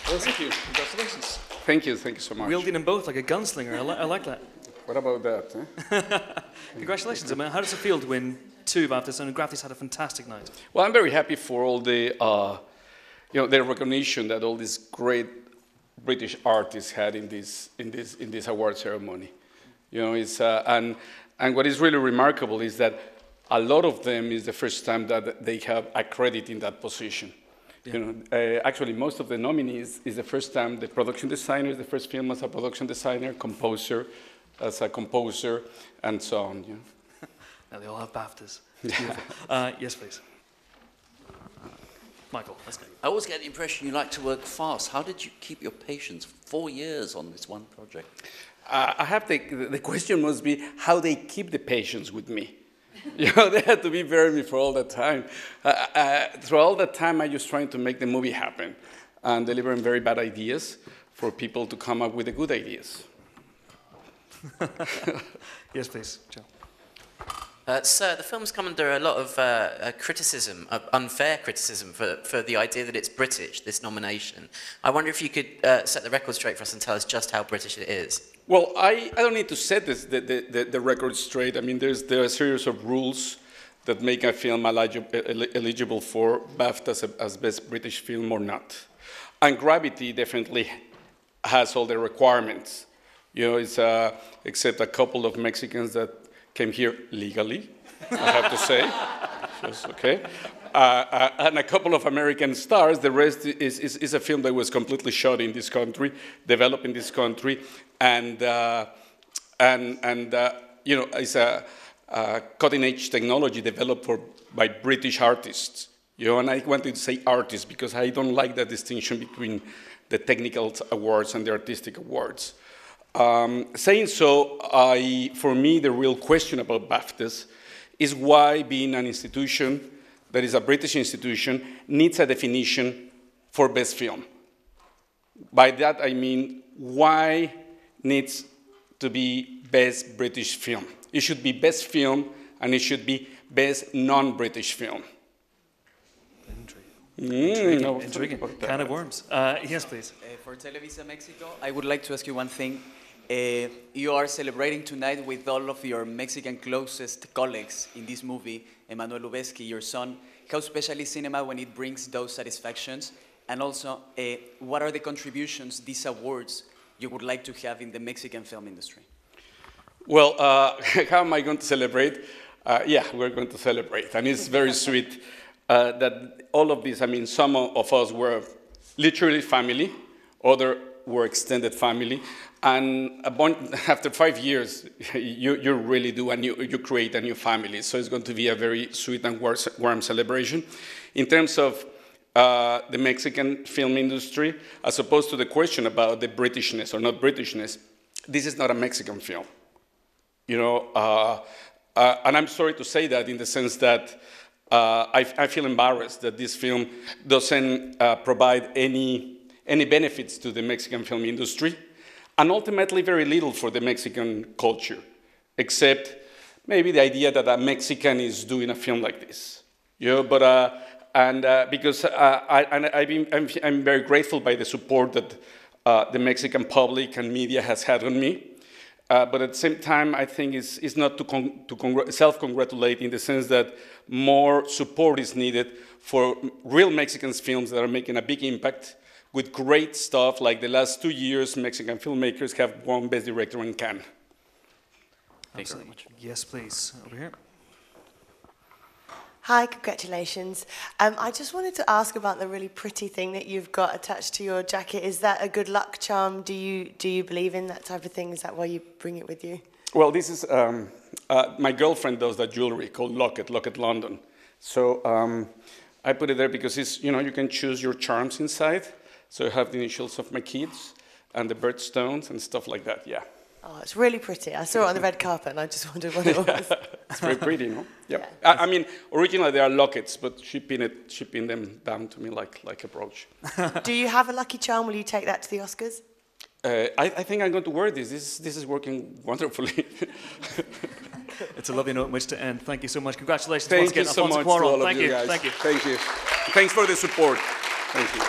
Well, Thank you. congratulations. Thank you so much. Wielding them both like a gunslinger. I like that. What about that? Congratulations. I mean, how does it feel to win 2 BAFTAs? And Grafty's had a fantastic night. Well, I'm very happy for all the, the recognition that all these great British artists had in this award ceremony. It's and what is really remarkable is that a lot of them is the first time that they have a credit in that position. Yeah. Actually, most of the nominees is the first time the production designer is the first film as a production designer, composer as a composer, and so on. Now they all have BAFTAs. Yes, please. Michael, let's go. I always get the impression you like to work fast. How did you keep your patience 4 years on this one project? I have the question must be how they keep the patience with me. They had to be very me for all that time. Through all that time, I was trying to make the movie happen and delivering very bad ideas for people to come up with the good ideas. Yes, please, Joe. Sir, the film's come under a lot of criticism, unfair criticism, for the idea that it's British, this nomination. I wonder if you could set the record straight for us and tell us just how British it is. Well, I don't need to set the record straight. I mean, there are a series of rules that make a film eligible for BAFTA as Best British Film or not. And Gravity definitely has all the requirements. It's except a couple of Mexicans that came here legally, I have to say. Just okay. And a couple of American stars. The rest is a film that was completely shot in this country, developed in this country, and it's a cutting-edge technology developed by British artists. And I wanted to say artists because I don't like that distinction between the technical awards and the artistic awards. Saying so, for me, the real question about BAFTAs is why being an institution that is a British institution needs a definition for best film. By that, I mean, why needs to be best British film? It should be best film, and it should be best non-British film. Intriguing. Can of worms. Yes, please. For Televisa Mexico, I would like to ask you one thing. You are celebrating tonight with all of your Mexican closest colleagues in this movie, Emmanuel Lubezki, your son. How special is cinema when it brings those satisfactions? And also, what are the contributions, these awards, you would like to have in the Mexican film industry? Well, how am I going to celebrate? Yeah, we're going to celebrate. And it's very sweet that all of this, I mean, some of us were literally family, others were extended family. And after 5 years, you really do, and you create a new family. So it's going to be a very sweet and warm celebration. In terms of the Mexican film industry, as opposed to the question about the Britishness or not Britishness, this is not a Mexican film. And I'm sorry to say that in the sense that I feel embarrassed that this film doesn't provide any benefits to the Mexican film industry. And ultimately very little for the Mexican culture, except maybe the idea that a Mexican is doing a film like this. Because I'm very grateful by the support that the Mexican public and media has had on me. But at the same time, I think it's not to self-congratulate in the sense that more support is needed for real Mexican films that are making a big impact, with great stuff, like the last 2 years, Mexican filmmakers have won Best Director in Cannes. Thanks very much. Yes, please. Over here. Hi, congratulations. I just wanted to ask about the really pretty thing that you've got attached to your jacket. Is that a good luck charm? Do you believe in that type of thing? Is that why you bring it with you? Well, this is, my girlfriend does that jewelry called Locket London. So I put it there because it's, you can choose your charms inside. So I have the initials of my kids and the birthstones and stuff like that, yeah. Oh, it's really pretty. I saw it on the red carpet and I just wondered what it was. It's very pretty, no? Yep. Yeah. I mean, originally they are lockets, but she pinned them down to me like a brooch. Do you have a lucky charm? Will you take that to the Oscars? I think I'm going to wear this. This is working wonderfully. It's a lovely note on which to end. Thank you so much. Congratulations Thank once again, you so Alfonso much Cuarón. to all of you guys. Thank you. Thank you. Thanks for the support. Thank you.